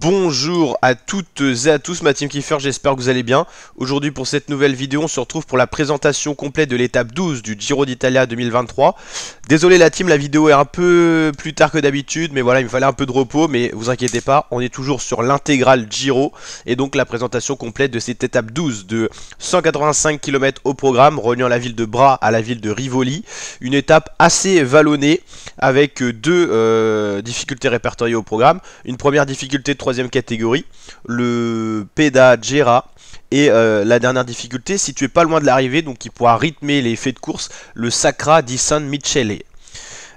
Bonjour à toutes et à tous, ma team Kiefer, j'espère que vous allez bien. Aujourd'hui pour cette nouvelle vidéo, on se retrouve pour la présentation complète de l'étape 12 du Giro d'Italia 2023. Désolé la team, la vidéo est un peu plus tard que d'habitude, mais voilà, il me fallait un peu de repos, mais vous inquiétez pas, on est toujours sur l'intégrale Giro, et donc la présentation complète de cette étape 12 de 185 km au programme, reliant la ville de Bra à la ville de Rivoli. Une étape assez vallonnée, avec deux difficultés répertoriées au programme. Une première difficulté de troisième catégorie, le Peda Gera, et la dernière difficulté, située pas loin de l'arrivée, donc qui pourra rythmer les faits de course, le Sacra di San Michele.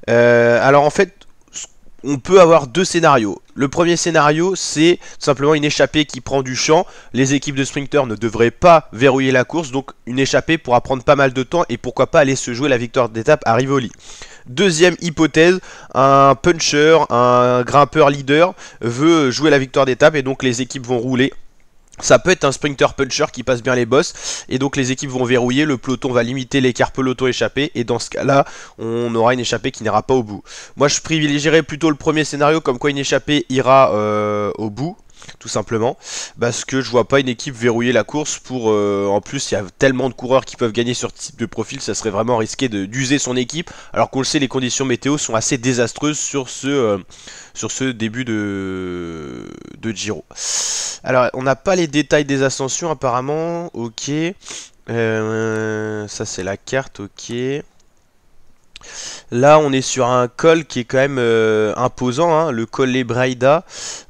Alors en fait, on peut avoir deux scénarios. Le premier scénario, c'est simplement une échappée qui prend du champ. Les équipes de sprinters ne devraient pas verrouiller la course, donc une échappée pourra prendre pas mal de temps et pourquoi pas aller se jouer la victoire d'étape à Rivoli. Deuxième hypothèse, un puncher, un grimpeur leader veut jouer la victoire d'étape et donc les équipes vont rouler. Ça peut être un sprinter puncher qui passe bien les bosses et donc les équipes vont verrouiller, le peloton va limiter l'écart peloton échappé et dans ce cas là on aura une échappée qui n'ira pas au bout. Moi je privilégierais plutôt le premier scénario, comme quoi une échappée ira au bout, tout simplement, parce que je vois pas une équipe verrouiller la course pour en plus il y a tellement de coureurs qui peuvent gagner sur ce type de profil, ça serait vraiment risqué d'user son équipe, alors qu'on le sait, les conditions météo sont assez désastreuses sur ce début de Giro. Alors on n'a pas les détails des ascensions apparemment, ok, ça c'est la carte, ok. Là on est sur un col qui est quand même imposant, hein, le col Les Braida.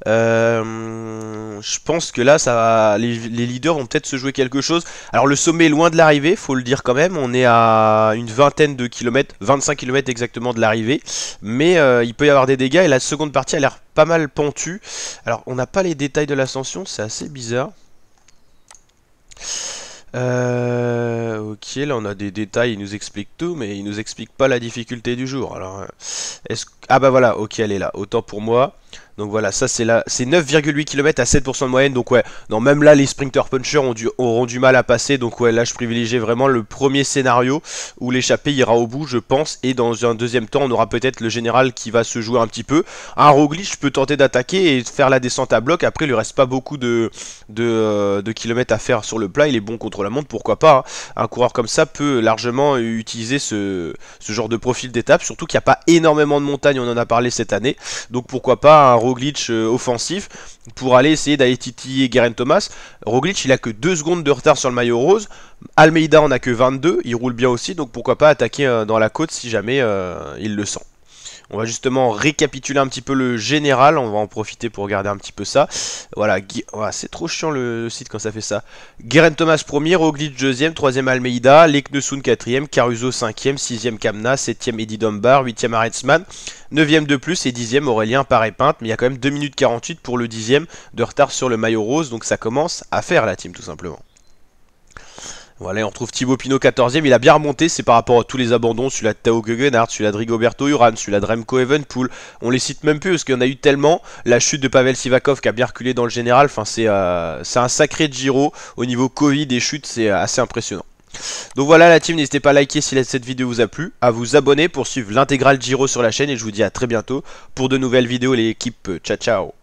Je pense que là les leaders vont peut-être se jouer quelque chose. Alors le sommet est loin de l'arrivée, faut le dire quand même, on est à une vingtaine de kilomètres, 25 km exactement de l'arrivée, mais il peut y avoir des dégâts et la seconde partie a l'air pas mal pentue. Alors on n'a pas les détails de l'ascension, c'est assez bizarre. Ok, là on a des détails, il nous explique tout, mais il nous explique pas la difficulté du jour. Alors, ah bah voilà, ok, elle est là, autant pour moi. Donc voilà, ça c'est là, c'est 9,8 km à 7% de moyenne, donc ouais, non, même là les sprinter punchers auront du mal à passer, donc ouais, là je privilégiais vraiment le premier scénario où l'échappée ira au bout, je pense, et dans un deuxième temps on aura peut-être le général qui va se jouer un petit peu. Un Roglic peut tenter d'attaquer et faire la descente à bloc, après il lui reste pas beaucoup de kilomètres à faire sur le plat, il est bon contre la montre, pourquoi pas, hein. Un coureur comme ça peut largement utiliser ce genre de profil d'étape, surtout qu'il n'y a pas énormément de montagnes, on en a parlé cette année, donc pourquoi pas un Roglic offensif pour aller essayer d'aller titiller Geraint Thomas. Roglic il a que 2 secondes de retard sur le maillot rose, Almeida en a que 22, il roule bien aussi, donc pourquoi pas attaquer dans la côte si jamais il le sent. On va justement récapituler un petit peu le général, on va en profiter pour regarder un petit peu ça. Voilà, c'est trop chiant le site quand ça fait ça. Geraint Thomas premier, Roglic deuxième, troisième Almeida, Leknesund quatrième, Caruso cinquième, sixième Kamna, septième Eddie Dunbar, huitième Arensman, neuvième de plus et dixième Aurélien Paré-Pinte. Mais il y a quand même 2 minutes 48 pour le dixième de retard sur le maillot rose, donc ça commence à faire la team tout simplement. Voilà, on retrouve Thibaut Pinot 14ème, il a bien remonté, c'est par rapport à tous les abandons, celui-là de Tao Gegenhardt, celui-là de Rigoberto Urán, celui-là de Remco Evenepoel, on les cite même plus parce qu'il y en a eu tellement, la chute de Pavel Sivakov qui a bien reculé dans le général, enfin c'est un sacré Giro, au niveau Covid et chute c'est assez impressionnant. Donc voilà la team, n'hésitez pas à liker si cette vidéo vous a plu, à vous abonner pour suivre l'intégrale Giro sur la chaîne et je vous dis à très bientôt pour de nouvelles vidéos l'équipe, ciao ciao.